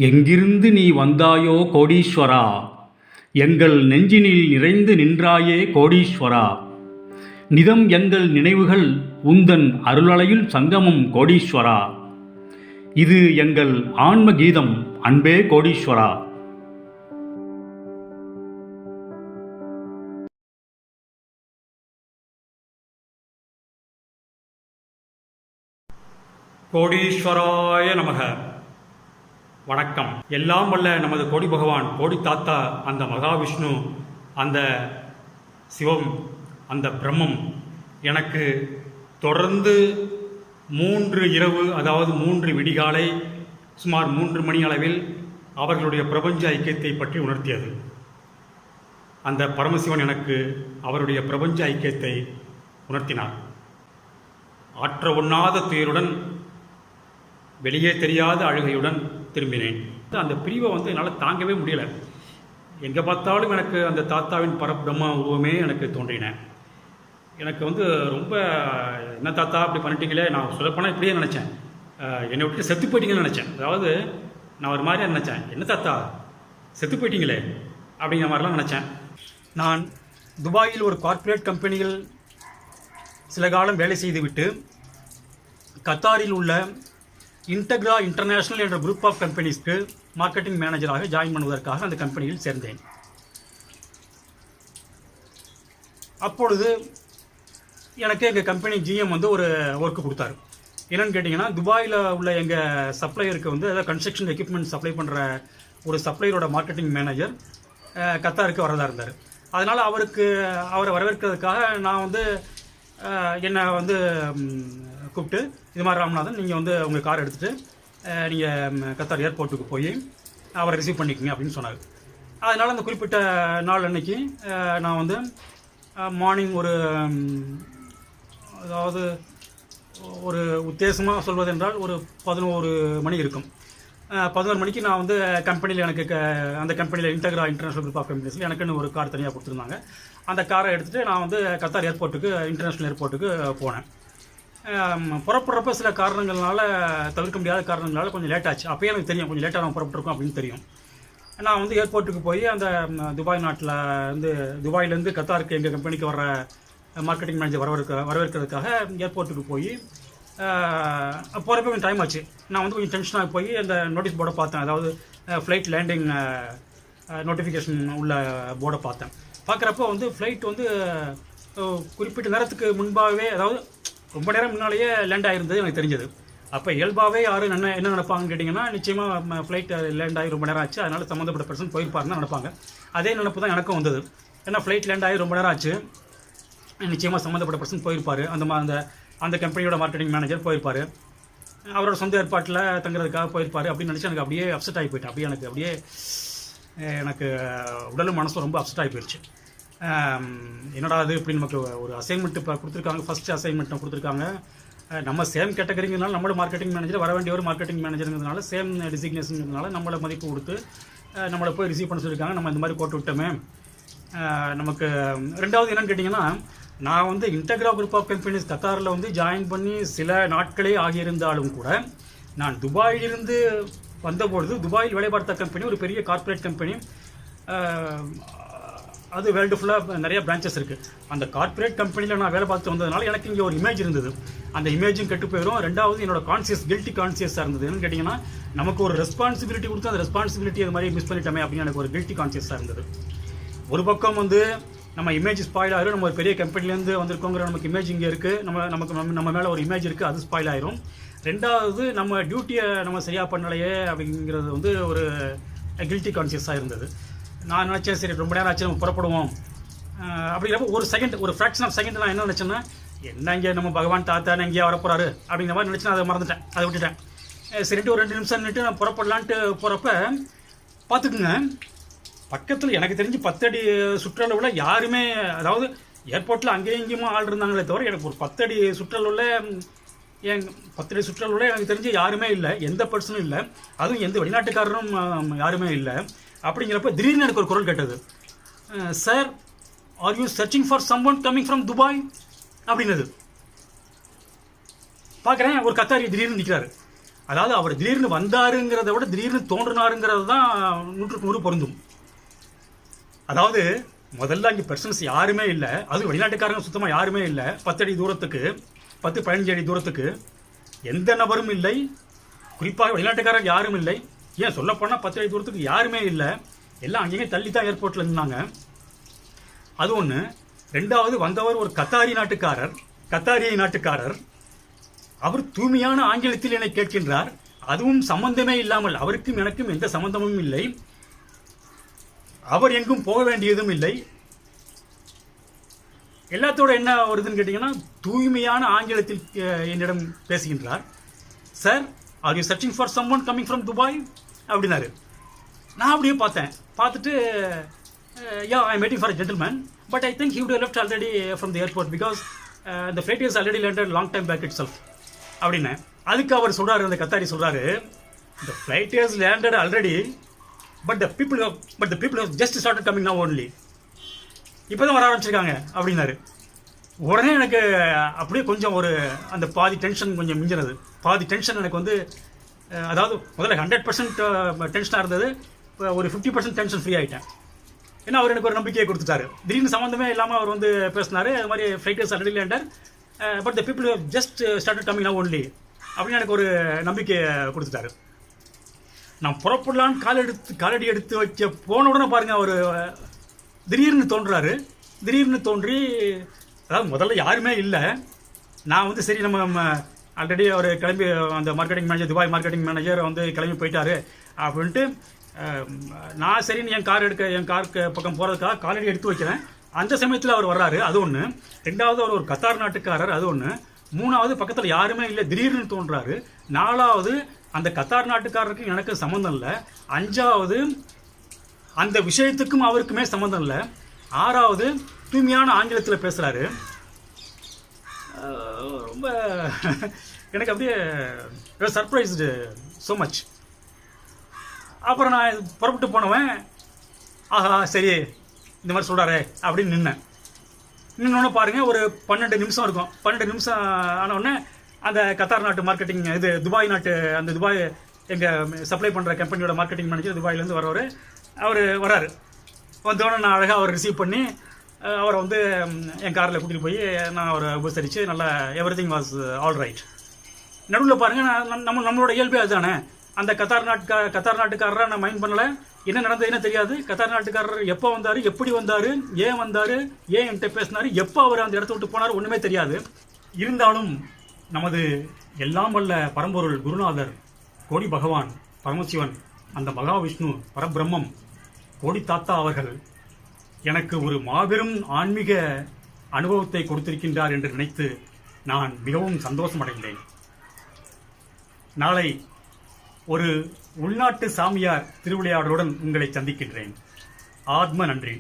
எங்கிருந்து நீ வந்தாயோ கோடீஸ்வரா, எங்கள் நெஞ்சினில் நிறைந்து நின்றாயே கோடீஸ்வரா. நிதம் எங்கள் நினைவுகள் உந்தன் அருளலையில் சங்கமம் கோடீஸ்வரா. இது எங்கள் ஆன்ம கீதம் அன்பே கோடீஸ்வரா. கோடீஸ்வராய நமக. வணக்கம். எல்லாம் வல்ல நமது கோடி பகவான், கோடி தாத்தா, அந்த மகாவிஷ்ணு, அந்த சிவம், அந்த பிரம்மம் எனக்கு தொடர்ந்து 3 இரவு, அதாவது 3 விடிகாலை, சுமார் 3 மணி அளவில் அவர்களுடைய பிரபஞ்ச ஐக்கியத்தை பற்றி உணர்த்தியது. அந்த பரமசிவன் எனக்கு அவருடைய பிரபஞ்ச ஐக்கியத்தை உணர்த்தினார். ஆற்ற ஒண்ணாத துயருடன், வெளியே தெரியாத அழுகையுடன் திரும்பினேன். அந்த பிரிவை என்னால் தாங்கவே முடியலை. எங்கே பார்த்தாலும் எனக்கு அந்த தாத்தாவின் பரபிரம்ம உருவமே எனக்கு தோன்றின. எனக்கு ரொம்ப என்ன தாத்தா அப்படி பண்ணிட்டீங்களே, நான் சொல்லப்போனால் இப்படியே நினச்சேன், என்னை விட்டு செத்து போயிட்டீங்கன்னு நினச்சேன். அதாவது நான் ஒரு மாதிரியாக நினச்சேன், என்ன தாத்தா செத்து போயிட்டீங்களே அப்படிங்கிற மாதிரிலாம் நினச்சேன். நான் துபாயில் ஒரு கார்ப்பரேட் கம்பெனியில் சில காலம் வேலை செய்துவிட்டு கத்தாரில் உள்ள இன்டெக்ரா இன்டர்நேஷனல் என்ற குரூப் ஆஃப் கம்பெனிஸ்க்கு மார்க்கெட்டிங் மேனேஜராக ஜாயின் பண்ணுவதற்காக அந்த கம்பெனியில் சேர்ந்தேன். அப்பொழுது எனக்கு எங்கள் கம்பெனி ஜிஎம் ஒரு ஒர்க்கு கொடுத்தாரு. என்னென்னு கேட்டிங்கன்னா, துபாயில் உள்ள எங்கள் சப்ளையருக்கு அதாவது கன்ஸ்ட்ரக்ஷன் எக்யூப்மெண்ட் சப்ளை பண்ணுற ஒரு சப்ளையரோட மார்க்கெட்டிங் மேனேஜர் கத்தாருக்கு வரதா இருந்தார். அதனால் அவரை வரவேற்கிறதுக்காக நான் என்னை கூப்பிட்டு, இது மாதிரி ராமநாதன், நீங்கள் உங்கள் கார் எடுத்துகிட்டு நீங்கள் கத்தார் ஏர்போர்ட்டுக்கு போய் அவரை ரிசீவ் பண்ணிக்கோங்க அப்படின்னு சொன்னார். அதனால் அந்த குறிப்பிட்ட நாள் அன்னைக்கு நான் மார்னிங் அதாவது ஒரு உத்தேசமாக சொல்வதென்றால் ஒரு 11 மணி இருக்கும். 11 மணிக்கு நான் கம்பெனியில் எனக்கு அந்த கம்பெனியில் இன்டெக்ரா இன்டர்நேஷனல் குரூப் ஆஃப் கம்பெனிஸில் எனக்குன்னு ஒரு கார் தனியாக கொடுத்துருந்தாங்க. அந்த காரை எடுத்துகிட்டு நான் கத்தார் ஏர்போர்ட்டுக்கு, இன்டர்நேஷ்னல் ஏர்போர்ட்டுக்கு போனேன். புறப்படுறப்ப சில காரணங்கள்னால, தவிர்க்க முடியாத காரணங்களால் கொஞ்சம் லேட் ஆச்சு. அப்போயே எனக்கு தெரியும் கொஞ்சம் லேட்டாக நம்ம புறப்பட்டுருக்கோம் அப்படின்னு தெரியும். நான் ஏர்போர்ட்டுக்கு போய் அந்த துபாய் நாட்டில் துபாயிலேருந்து கத்தாருக்கு எங்கள் கம்பெனிக்கு வர மார்க்கெட்டிங் மேனேஜர் வரவேற்கிறதுக்காக ஏர்போர்ட்டுக்கு போய் போகிறப்ப கொஞ்சம் டைம் ஆச்சு. நான் கொஞ்சம் டென்ஷனாக போய் அந்த நோட்டீஸ் போர்டை பார்த்தேன். அதாவது ஃப்ளைட் லேண்டிங் நோட்டிஃபிகேஷன் உள்ள போர்டை பார்த்தேன். பார்க்குறப்போ ஃப்ளைட் குறிப்பிட்ட நேரத்துக்கு முன்பாகவே, அதாவது ரொம்ப நேரம் முன்னாலேயே லேண்ட் ஆகிருந்தது எனக்கு தெரிஞ்சது. அப்போ இயல்பாகவே யாரும் என்ன நினைப்பாங்கன்னு கேட்டிங்கன்னா, நிச்சயமாக ஃப்ளைட் லேண்ட் ஆகி ரொம்ப நேரம் ஆச்சு, அதனால் சம்மந்தப்பட்ட பர்சன் போயிருப்பாருன்னு தான் நினைப்பாங்க. அதே நினைப்பு தான் எனக்கும் வந்தது. ஏன்னா ஃப்ளைட் லேண்ட் ஆகி ரொம்ப நேரம் ஆச்சு, நிச்சயமாக சம்மந்தப்பட்ட பர்சன் போயிருப்பார். அந்த கம்பெனியோட மார்க்கெட்டிங் மேனேஜர் போயிருப்பார், அவரோட சொந்த ஏற்பாட்டில் தங்குறதுக்காக போயிருப்பார் அப்படின்னு நினச்சி எனக்கு அப்படியே அப்செட் ஆகி போயிட்டேன். எனக்கு உடலும் மனசும் ரொம்ப அப்செட் ஆகி போயிடுச்சு. என்னடா அது இப்படி நமக்கு ஒரு அசைன்மெண்ட் இப்போ கொடுத்துருக்காங்க, ஃபஸ்ட்டு அசைன்மெண்ட் கொடுத்துருக்காங்க. நம்ம சேம் கேட்டகரிங்கிறதுனால நம்மளோட மார்க்கெட்டிங் மேனேஜர், வர வேண்டிய ஒரு மார்க்கெட்டிங் மேனேஜருங்கிறதுனால சேம் டிசிக்னேஷனுங்கிறதுனால நம்மளை மதிப்பு கொடுத்து நம்மளை போய் ரிசீவ் பண்ண சொல்லியிருக்காங்க. நம்ம இந்த மாதிரி போட்டு விட்டோமே. நமக்கு ரெண்டாவது என்னன்னு கேட்டிங்கன்னா, நான் இன்டெக்ரா குரூப் ஆஃப் கம்பெனிஸ் கத்தாரில் ஜாயின் பண்ணி சில நாட்களே ஆகியிருந்தாலும் கூட, நான் துபாயிலிருந்து வந்தபொழுது, துபாயில் வேலை பார்த்த கம்பெனி ஒரு பெரிய கார்ப்பரேட் கம்பெனி, அது வேர்ல்டு ஃபுல்லாக நிறைய பிரான்ச்சஸ் இருக்குது. அந்த கார்ப்பரேட் கம்பெனியில் நான் வேலை பார்த்து வந்ததுனால எனக்கு இங்கே ஒரு இமேஜ் இருந்தது. அந்த இமேஜும் கெட்டு போயிடும். ரெண்டாவது என்னோட கில்ட்டி கான்சியஸாக இருந்தது. என்னன்னு கேட்டிங்கன்னா, நமக்கு ஒரு ரெஸ்பான்சிபிலிட்டி கொடுத்து அந்த ரெஸ்பான்சிபிலிட்டி அது மாதிரி மிஸ் பண்ணிட்டோமே அப்படின்னு எனக்கு ஒரு கில்ட்டி கான்சியஸாக இருந்தது. ஒரு பக்கம் நம்ம இமேஜ் ஸ்பாயில் ஆயிரும். நம்ம ஒரு பெரிய கம்பெனிலேருந்து வந்திருக்கோங்கிற நமக்கு இமேஜ் இங்கே இருக்குது, நம்ம மேலே ஒரு இமேஜ் இருக்குது, அது ஸ்பாயில் ஆயிரும். ரெண்டாவது நம்ம டியூட்டியை நம்ம சரியாக பண்ணலையே அப்படிங்கிறது ஒரு கில்ட்டி கான்சியஸாக இருந்தது. நான் நினச்சேன், சரி ரொம்ப நேரம் ஆச்சு, நம்ம புறப்படுவோம் அப்படிங்கிறப்ப ஒரு ஃப்ராக்ஷன் ஆஃப் செகண்ட் நான் என்ன நினச்சேன்னா, என்ன இங்கே நம்ம பகவான் தாத்தா எங்கேயா வரப்போறாரு அப்படிங்கிற மாதிரி நினச்சி நான் அதை மறந்துட்டேன், அதை விட்டுட்டேன். சரிட்டு ஒரு 2 நிமிஷம் நின்றுட்டு நான் புறப்படலான்ட்டு போகிறப்ப பார்த்துக்குங்க, பக்கத்தில் எனக்கு தெரிஞ்சு 10 அடி சுற்றளவில் யாருமே, அதாவது ஏர்போர்ட்டில் அங்கேயும் இங்கேயுமா ஆள் இருந்தாங்களே தவிர, எனக்கு ஒரு 10 அடி சுற்றளவில் எனக்கு தெரிஞ்சு யாருமே இல்லை, எந்த பர்சனும் இல்லை, அதுவும் எந்த வெளிநாட்டுக்காரரும் யாருமே இல்லை. அப்படிங்கிறப்ப திடீர்னு எனக்கு ஒரு குரல் கேட்டது, sir, are you searching for someone coming from Dubai அப்படின்னது. பார்க்குறேன், ஒரு கத்தாரி திடீர்னு நிற்கிறாரு. அதாவது அவர் திடீர்னு வந்தாருங்கிறத விட திடீர்னு தோன்றினாருங்கிறது தான் 100% பொருந்தும். அதாவது முதல்ல அங்கே பர்சன்ஸ் யாருமே இல்லை, அது வெளிநாட்டுக்காரங்க சுத்தமாக யாருமே இல்லை. 10 அடி தூரத்துக்கு 10-15 அடி தூரத்துக்கு எந்த நபரும் இல்லை, குறிப்பாக வெளிநாட்டுக்காரங்க யாரும் இல்லை. ஏன் சொல்லப்போனால் 10 அடி தூரத்துக்கு யாருமே இல்லை, எல்லாம் அங்கேயுமே தள்ளி தான் ஏர்போர்ட்டில் இருந்தாங்க. அது ஒன்று. ரெண்டாவது வந்தவர் ஒரு கத்தாரிய நாட்டுக்காரர். அவர் தூய்மையான ஆங்கிலத்தில் என்னை கேட்கின்றார். அதுவும் சம்பந்தமே இல்லாமல், அவருக்கும் எனக்கும் எந்த சம்பந்தமும் இல்லை, அவர் எங்கும் போக வேண்டியதும் இல்லை. எல்லாத்தோட என்ன வருதுன்னு கேட்டிங்கன்னா, தூய்மையான ஆங்கிலத்தில் என்னிடம் பேசுகின்றார். Sir, are you searching for someone coming from Dubai அப்படின்னாரு. நான் அப்படியே பார்த்துட்டு yeah I am waiting for a gentleman, but I think he would left already from the airport because the flight is already landed long time back itself அப்படின்னு. அதுக்கு அவர் சொல்றாரு, அந்த Qatari சொல்றாரு, the flight has landed already but the people have just started coming now only. இப்போதான் வர ஆரம்பிச்சிருக்காங்க அப்படின்னாரு. உடனே எனக்கு அப்படியே கொஞ்சம் ஒரு அந்த பாதி டென்ஷன் கொஞ்சம் மிஞ்சினது. பாதி டென்ஷன் எனக்கு வந்து, அதாவது முதல்ல 100% டென்ஷனாக இருந்தது, ஒரு 50% டென்ஷன் ஃப்ரீ ஆகிட்டேன். ஏன்னா அவர் எனக்கு ஒரு நம்பிக்கையை கொடுத்துட்டாரு. திடீர்னு சம்மந்தமே இல்லாமல் அவர் வந்து பேசினாரு, அது மாதிரி flight is already landed but the people have just started coming now only அப்படின்னு எனக்கு ஒரு நம்பிக்கையை கொடுத்துட்டாரு. நான் புறப்படலான்னு காலடி எடுத்து வைக்க போன உடனே பாருங்க, அவர் திடீர்னு தோன்றி, அதாவது முதல்ல யாருமே இல்லை. நான் வந்து சரி நம்ம ஆல்ரெடி அவர் கிளம்பி, அந்த marketing manager, Dubai marketing manager வந்து கிளம்பி போயிட்டாரு அப்படின்ட்டு நான் சரின்னு என் காருக்கு பக்கம் போகிறதுக்காக காலடி எடுத்து வைக்கிறேன். அந்த சமயத்தில் அவர் வர்றாரு, அது ஒன்று. ரெண்டாவது அவர் ஒரு கத்தார் நாட்டுக்காரர், அது ஒன்று. மூணாவது பக்கத்தில் யாருமே இல்லை, திடீர்னு தோன்றாரு. நாலாவது அந்த கத்தார் நாட்டுக்காரருக்கு எனக்கு சம்மந்தம் இல்லை. அஞ்சாவது அந்த விஷயத்துக்கும் அவருக்குமே சம்மந்தம் இல்லை. ஆறாவது தூய்மையான ஆங்கிலத்தில் பேசுகிறாரு. ரொம்ப எனக்கு அப்படியே சர்ப்ரைஸ்டு ஸோ மச். அப்புறம் நான் புறப்பட்டு போனவன், ஆஹா சரி இந்த மாதிரி சொல்கிறாரே அப்படின்னு நின்னோடனே பாருங்கள், ஒரு 12 நிமிஷம் இருக்கும். 12 நிமிஷம் ஆனவுடனே அந்த கத்தார் நாட்டு மார்க்கெட்டிங், இது துபாய் நாட்டு, அந்த துபாய் எங்கள் சப்ளை பண்ணுற கம்பெனியோட மார்க்கெட்டிங் மேனேஜர் துபாயிலேருந்து வரவர், அவர் வராரு. வந்தோடனே நான் அழகாக அவர் ரிசீவ் பண்ணி அவரை வந்து என் காரில் கூட்டிகிட்டு போய் நான் அவரை உபசரித்து நல்லா எவ்ரிதிங் வாஸ் ஆல் ரைட். நடுவில் பாருங்கள், நம்மளோட இயல்பே அதுதானே. அந்த கத்தார் நாட்டுக்காரரை நான் மைண்ட் பண்ணலை, என்ன நடந்ததுன்னு தெரியாது. கத்தார் நாட்டுக்காரர் எப்போ வந்தார், எப்படி வந்தார், ஏன் வந்தார், ஏன் என்கிட்ட பேசினார், எப்போ அவர் அந்த இடத்த விட்டு போனார், ஒன்றுமே தெரியாது. இருந்தாலும் நமது எல்லாம் வல்ல பரம்பொருள் குருநாதர் கோடி பகவான் பரமசிவன், அந்த மகாவிஷ்ணு பரபிரம்மம் கோடி தாத்தா அவர்கள் எனக்கு ஒரு மாபெரும் ஆன்மீக அனுபவத்தை கொடுத்திருக்கின்றார் என்று நினைத்து நான் மிகவும் சந்தோஷமடைந்தேன். நாளை ஒரு உள்நாட்டு சாமியார் திருவிளையாடலுடன் உங்களை சந்திக்கின்றேன். ஆத்ம நன்றி.